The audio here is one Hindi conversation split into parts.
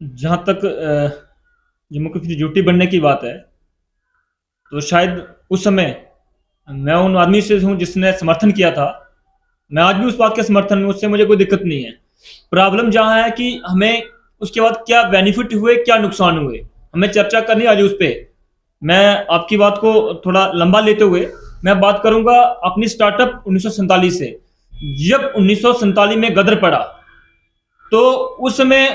जहाँ तक जम्मू कश्मीर यूटी बनने की बात है, तो शायद उस समय मैं उन आदमी से हूँ जिसने समर्थन किया था। मैं आज भी उस बात के समर्थन में, उससे मुझे कोई दिक्कत नहीं है। प्रॉब्लम जहाँ है कि हमें उसके बाद क्या बेनिफिट हुए, क्या नुकसान हुए, हमें चर्चा करनी आज उस पर। मैं आपकी बात को थोड़ा लंबा लेते हुए मैं बात करूंगा अपनी स्टार्टअप 1947 से। जब 1947 में गदर पड़ा तो उस समय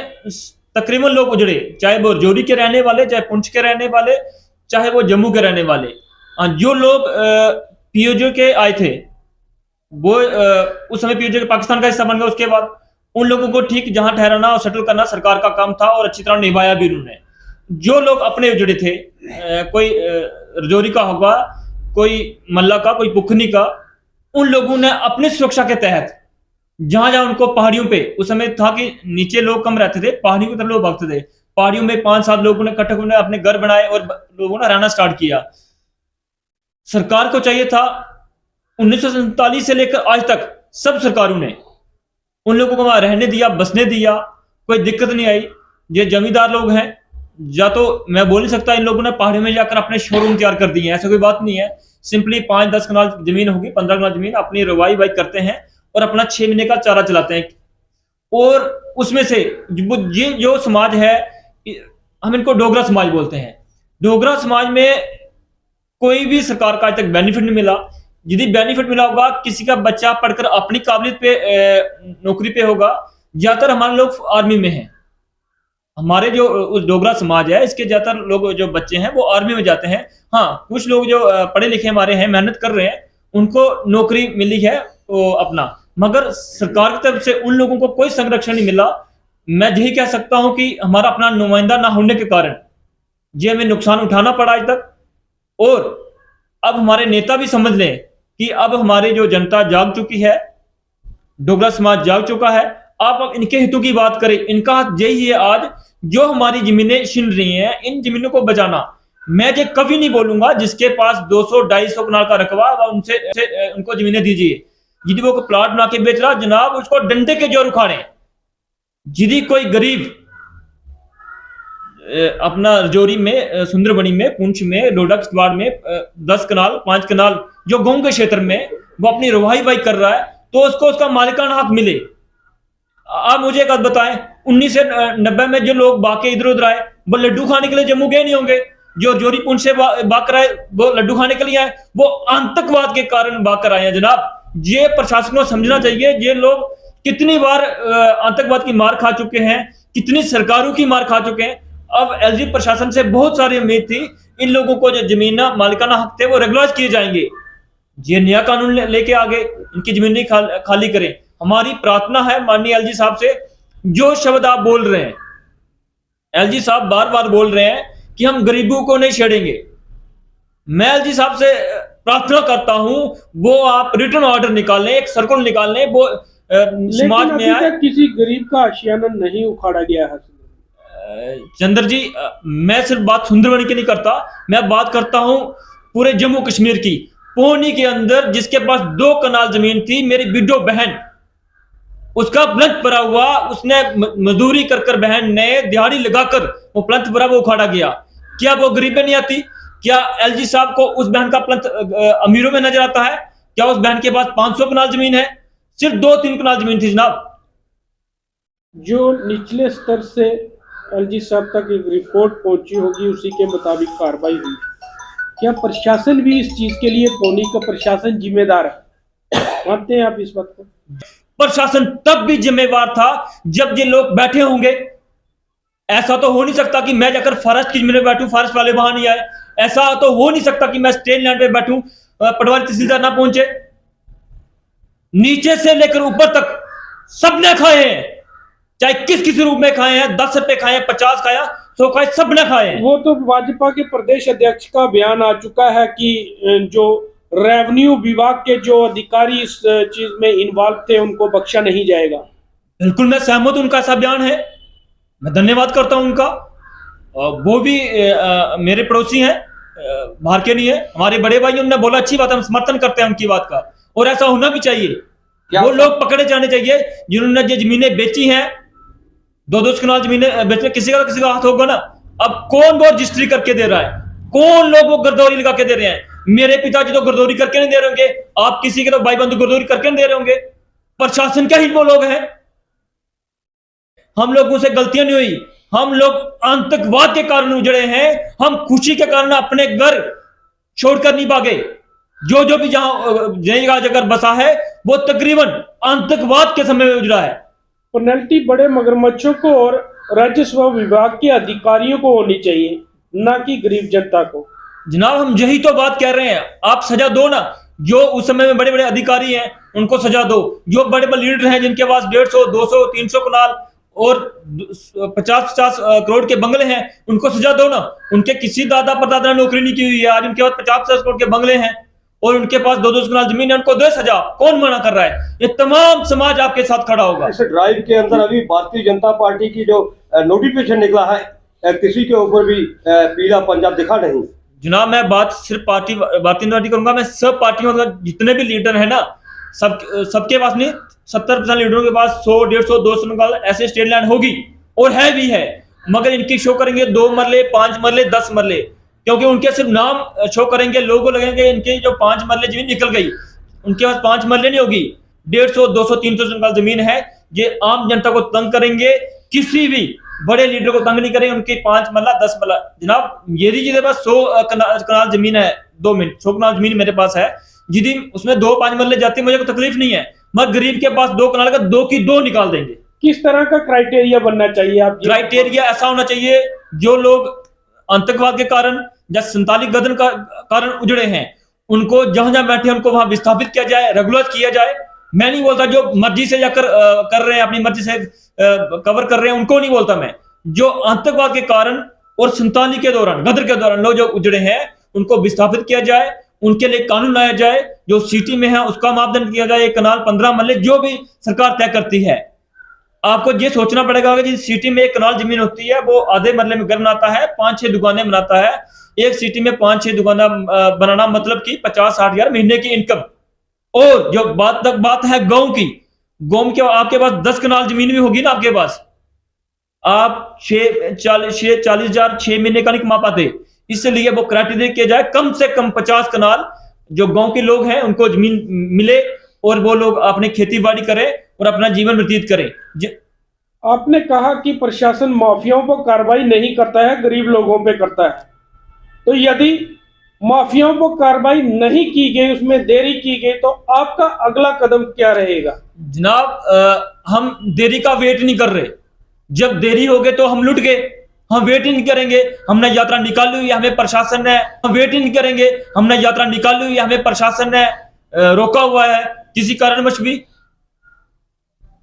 तकरीबन लोग उजड़े, चाहे वो रजौरी के रहने वाले, चाहे पुंछ के रहने वाले, चाहे वो जम्मू के रहने वाले। जो लोग पीओजे के आए थे वो उस समय पीओजे के पाकिस्तान का हिस्सा बन गया। उसके बाद उन लोगों को ठीक जहां ठहराना और सेटल करना सरकार का काम था और अच्छी तरह निभाया भी उन्होंने। जो लोग अपने उजड़े थे, कोई रजौरी का होगा, कोई मल्ला का, कोई पुखनी का, उन लोगों ने अपनी सुरक्षा के तहत जहां जहां उनको पहाड़ियों पे, उस समय था कि नीचे लोग कम रहते थे, पहाड़ियों की तरफ लोग भागते थे। पहाड़ियों में 5-7 लोगों ने इकट्ठे होकर अपने घर बनाए और लोगों ने रहना स्टार्ट किया। सरकार को चाहिए था 1947 से लेकर आज तक सब सरकारों ने उन लोगों को वहां रहने दिया, बसने दिया, कोई दिक्कत नहीं आई। ये जमींदार लोग हैं, या तो मैं बोल नहीं सकता इन लोगों ने पहाड़ियों में जाकर अपने शोरूम तैयार कर दिए हैं, ऐसा कोई बात नहीं है। सिंपली 5-10 कनाल जमीन होगी, 15 कनाल जमीन, अपनी रवाई वाई करते हैं और अपना 6 महीने का चारा चलाते हैं। और उसमें से ये जो समाज है, हम इनको डोगरा समाज बोलते हैं। डोगरा समाज में कोई भी सरकार का आज तक बेनिफिट नहीं मिला। यदि बेनिफिट मिला होगा, किसी का बच्चा पढ़कर अपनी काबिलियत पे नौकरी पे होगा। ज्यादातर हमारे लोग आर्मी में हैं। हमारे जो उस डोगरा समाज है, इसके ज्यादातर लोग जो बच्चे हैं वो आर्मी में जाते हैं। हाँ, कुछ लोग जो पढ़े लिखे हमारे हैं, मेहनत कर रहे हैं, उनको नौकरी मिली है वो अपना, मगर सरकार की तरफ से उन लोगों को कोई संरक्षण नहीं मिला। मैं यही कह सकता हूं कि हमारा अपना नुमाइंदा ना होने के कारण ये हमें नुकसान उठाना पड़ा आज तक। और अब हमारे नेता भी समझ लें कि अब हमारी जो जनता जाग चुकी है, डोगरा समाज जाग चुका है। आप अब इनके हितों की बात करें, इनका हाथ यही है आज जो हमारी जमीनें छिन रही हैं, इन जमीनों को बचाना। मैं ये कभी नहीं बोलूंगा जिसके पास 200-250 कनाल का रकबा, उनसे उनको जमीनें दीजिए। यदि वो प्लाट बना के बेच रहा, जनाब उसको डंडे के जोर उखाड़े। यदि कोई गरीब अपना रजौरी में, सुंदरबनी में, पुंछ में, डोडा किश्तवाड़ में 10 कनाल 5 कनाल जो गांव के क्षेत्र में वो अपनी रवाई वाई कर रहा है, तो उसको उसका मालिकाना हक मिले। आप मुझे एक बात बताएं, 1990 में जो लोग बाके इधर उधर आए, वो लड्डू खाने के लिए जम्मू गए नहीं होंगे। जो जोरी पुंछ से बाकर आए वो लड्डू खाने के लिए आए, वो आतंकवाद के कारण बाकर आए हैं। जनाब ये प्रशासन को समझना चाहिए, ये लोग कितनी बार आतंकवाद की मार खा चुके हैं, कितनी सरकारों की मार खा चुके हैं। अब एलजी प्रशासन से बहुत सारी उम्मीद थी, इन लोगों को जो जमीन मालिकाना हक थे वो रेगुलराइज किए जाएंगे। ये नया कानून लेके आगे इनकी जमीन नहीं खाली करें। हमारी प्रार्थना है माननीय एलजी साहब से, जो शब्द आप बोल रहे हैं, एलजी साहब बार बार बोल रहे हैं कि हम गरीबों को नहीं छेड़ेंगे। मैं एलजी साहब से प्रार्थना करता हूं वो आप रिटर्न ऑर्डर निकालें, एक सर्कुलर निकालें, वो समाज में आए। किसी गरीब का आशियाना नहीं उखाड़ा गया है चंद्र जी, मैं सिर्फ बात सुंदरबनी की नहीं करता, मैं बात करता हूं पूरे जम्मू कश्मीर की। पौनी के अंदर जिसके पास 2 कनाल जमीन थी, मेरी बिड्डो बहन, उसका प्लंथ भरा हुआ, उसने मजदूरी कर कर बहन ने दिहाड़ी लगाकर वो प्लंथ भरा, वो उखाड़ा गया। क्या वो गरीबें नहीं आती? क्या एलजी साहब को उस बहन का प्लंथ अमीरों में नजर आता है? क्या उस बहन के पास 500 कनाल जमीन है? सिर्फ 2-3 कनाल जमीन थी जनाब। जो निचले स्तर से एलजी साहब तक एक रिपोर्ट पहुंची होगी, उसी के मुताबिक कार्रवाई हुई। क्या प्रशासन भी इस चीज के लिए, पौनी का प्रशासन जिम्मेदार है? मानते हैं आप इस बात को? प्रशासन तब भी जिम्मेवार था जब ये लोग बैठे होंगे। ऐसा तो हो नहीं सकता कि मैं जाकर फॉरेस्ट की जमीन में बैठूं, फॉरेस्ट वाले वहां नहीं आए। ऐसा तो हो नहीं सकता कि मैं स्टेट लैंड पे बैठूं, पटवारी तहसीलदार ना पहुंचे। नीचे से लेकर ऊपर तक सबने खाए हैं, चाहे किस किस रूप में खाए हैं, 10 रुपए खाए, 50 खाया, 100 खाए, सबने खाए हैं। वो तो भाजपा के प्रदेश अध्यक्ष का बयान आ चुका है कि जो रेवेन्यू विभाग के जो अधिकारी इस चीज में इन्वॉल्व थे उनको बख्शा नहीं जाएगा। बिल्कुल मैं सहमत हूं, उनका ऐसा बयान है, मैं धन्यवाद करता हूं उनका। वो भी मेरे पड़ोसी हैं, बाहर के नहीं है, हमारे बड़े भाई, उन्होंने बोला अच्छी बात है, हम समर्थन करते हैं उनकी बात का, और ऐसा होना भी चाहिए। वो लोग पकड़े जाने चाहिए जिन्होंने ये जमीनें बेची हैं, दो कनाल जमीन बेचने किसी का हाथ होगा ना। अब कौन वो रजिस्ट्री करके दे रहा है, कौन लोग वो गर्दौरी लगा के दे रहे हैं? मेरे पिताजी तो गर्दौरी करके नहीं दे रहे होंगे, आप किसी के तो भाई बंधु गर्दौरी करके नहीं दे रहे होंगे। प्रशासन के ही वो लोग हैं। हम लोगों से गलतियां नहीं हुई, हम लोग आतंकवाद के कारण उजड़े हैं। हम खुशी के कारण अपने घर छोड़कर नहीं भागे। जो भी जहां जगह बसा है वो तकरीबन आतंकवाद के समय में उजड़ा है। पेनल्टी बड़े मगरमच्छों को और राजस्व विभाग के अधिकारियों को होनी चाहिए, ना कि गरीब जनता को। जनाब हम यही तो बात कह रहे हैं, आप सजा दो ना। जो उस समय में बड़े बड़े अधिकारी हैं उनको सजा दो, जो बड़े बड़े लीडर हैं जिनके पास 150, 200, 300 कनाल और 50-50 करोड़ के बंगले हैं उनको सजा दो ना। उनके किसी दादा परदादा ने नौकरी नहीं की हुई है, आज उनके पास 50-50 करोड़ के बंगले हैं और उनके पास 2-2 कनाल जमीन है, उनको दे सजा। कौन मना कर रहा है? ये तमाम समाज आपके साथ खड़ा होगा। इस ड्राइव के अंदर अभी भारतीय जनता पार्टी की जो नोटिफिकेशन निकला है, किसी के ऊपर भी पीला पंजाब दिखा नहीं। जनाब मैं बात सिर्फ भारतीय जनता पार्टी करूंगा, मैं सब पार्टियों का जितने भी लीडर है ना, सबके पास नहीं, 70% लीडरों के पास 100, 150, 200 कनाल ऐसे स्टेट लैंड होगी और है भी है। मगर इनकी शो करेंगे 2 मरले, 5 मरले, 10 मरले, क्योंकि उनके सिर्फ नाम शो करेंगे, लोगों लगेंगे इनके जो 5 मरले जमीन निकल गई, उनके पास 5 मरले नहीं होगी, 150, 200, 300 कनाल जमीन है। ये आम जनता को तंग करेंगे, किसी भी बड़े लीडर को तंग नहीं करेंगे। उनके 5 मरला, 10 मरला। जनाब मेरी जिसके पास 100 कनाल जमीन है, 2 मिनट 100 कनाल जमीन मेरे पास है, जिदी उसमें 2-5 मरले जाती है, मुझे कोई तकलीफ नहीं है। मगर गरीब के पास 2 कनाल का 2 की 2 निकाल देंगे। किस तरह का क्राइटेरिया बनना चाहिए? आप क्राइटेरिया ऐसा होना चाहिए, जो लोग आतंकवाद के कारण या 47 गदर का कारण उजड़े हैं, उनको जहां जहां बैठे उनको वहां विस्थापित किया जाए, रेगुलर किया जाए। मैं नहीं बोलता जो मर्जी से जाकर कर रहे हैं, अपनी मर्जी से कवर कर रहे हैं, उनको नहीं बोलता मैं। जो आतंकवाद के कारण और 47 के दौरान, गदर के दौरान लोग जो उजड़े हैं, उनको विस्थापित किया जाए, उनके लिए कानून लाया जाए। जो सिटी में है उसका मापदंड किया जाए, 1 कनाल 15 मरले जो भी सरकार तय करती है। आपको ये सोचना पड़ेगा कि जिस सिटी में 1 कनाल जमीन होती है वो आधे मरले में घर बनाता है, 5-6 दुकानें बनाता है। एक सिटी में 5-6 दुकान बनाना मतलब कि 50-60 हजार महीने की इनकम। और जो बात है गांव की, गांव के आपके पास 10 कनाल जमीन भी होगी ना, आपके पास आप 40 हजार 6 महीने का नहीं कमा पाते। इसलिए वो क्राइटेरिया किया जाए, कम से कम 50 कनाल जो गांव के लोग हैं उनको जमीन मिले और वो लोग अपनी खेती बाड़ी करें और अपना जीवन व्यतीत करें। आपने कहा कि प्रशासन माफियाओं पर कार्रवाई नहीं करता है, गरीब लोगों पे करता है। तो यदि माफियाओं पर कार्रवाई नहीं की गई, उसमें देरी की गई, तो आपका अगला कदम क्या रहेगा? जनाब हम देरी का वेट नहीं कर रहे। जब देरी हो गए तो हम लुट गए, हम वेट ही नहीं करेंगे। हमने यात्रा निकाली हुई है, हमें प्रशासन ने, हम वेट ही नहीं करेंगे। हमने यात्रा निकाली हुई है, हमें प्रशासन ने रोका हुआ है किसी कारणवश भी।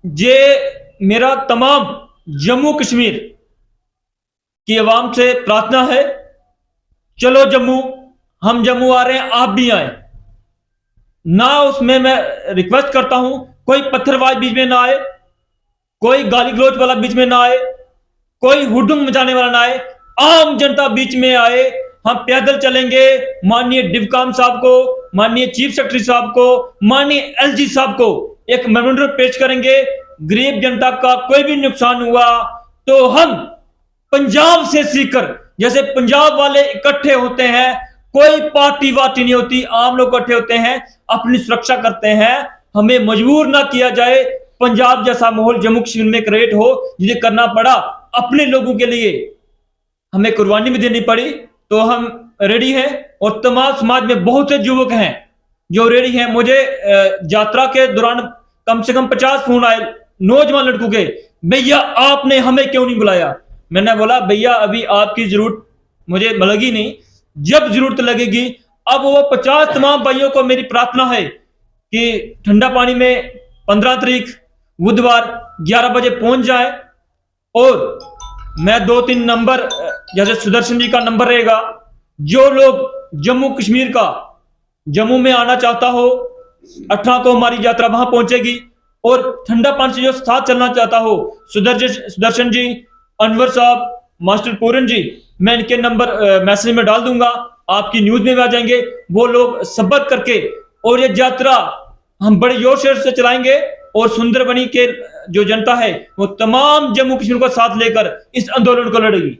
ये मेरा तमाम जम्मू कश्मीर की आवाम से प्रार्थना है, चलो जम्मू, हम जम्मू आ रहे हैं, आप भी आए ना। उसमें मैं रिक्वेस्ट करता हूं कोई पत्थरबाज बीच में ना आए, कोई गाली गलौज वाला बीच में ना आए, कोई हुड़दुंग मचाने वाला ना आए, आम जनता बीच में आए। हम पैदल चलेंगे, माननीय डिवकाम साहब को, माननीय चीफ सेक्रेटरी साहब को, माननीय एलजी साहब को एक मेमोरेंडम पेश करेंगे। गरीब जनता का कोई भी नुकसान हुआ तो हम पंजाब से सीखकर, जैसे पंजाब वाले इकट्ठे होते हैं, कोई पार्टी वार्टी नहीं होती, आम लोग इकट्ठे होते हैं, अपनी सुरक्षा करते हैं। हमें मजबूर ना किया जाए, पंजाब जैसा माहौल जम्मू कश्मीर में क्रिएट हो, जिसे करना पड़ा अपने लोगों के लिए, हमें कुर्बानी भी देनी पड़ी, तो हम रेडी हैं। और तमाम समाज में बहुत से युवक हैं जो रेडी हैं। मुझे यात्रा के दौरान कम से कम 50 फोन आए नौजवान लड़कों के, भैया आपने हमें क्यों नहीं बुलाया? मैंने बोला भैया अभी आपकी जरूरत मुझे लगी नहीं, जब जरूरत लगेगी। अब वो 50 तमाम भाइयों को मेरी प्रार्थना है कि ठंडा पानी में 15 तारीख बुधवार 11 बजे पहुंच जाए। और मैं 2-3 नंबर, जैसे सुदर्शन जी का नंबर रहेगा, जो लोग जम्मू कश्मीर का, जम्मू में आना चाहता हो, 18 को हमारी यात्रा वहां पहुंचेगी। और ठंडा पानी से जो साथ चलना चाहता हो, सुदर्शन जी, अनवर साहब, मास्टर पूरन जी, मैं इनके नंबर मैसेज में डाल दूंगा, आपकी न्यूज में भी आ जाएंगे। वो लोग सब्र करके, और ये यात्रा हम बड़े जोर शोर से चलाएंगे और सुंदरबनी के जो जनता है वो तमाम जम्मू कश्मीर को साथ लेकर इस आंदोलन को लड़ेगी।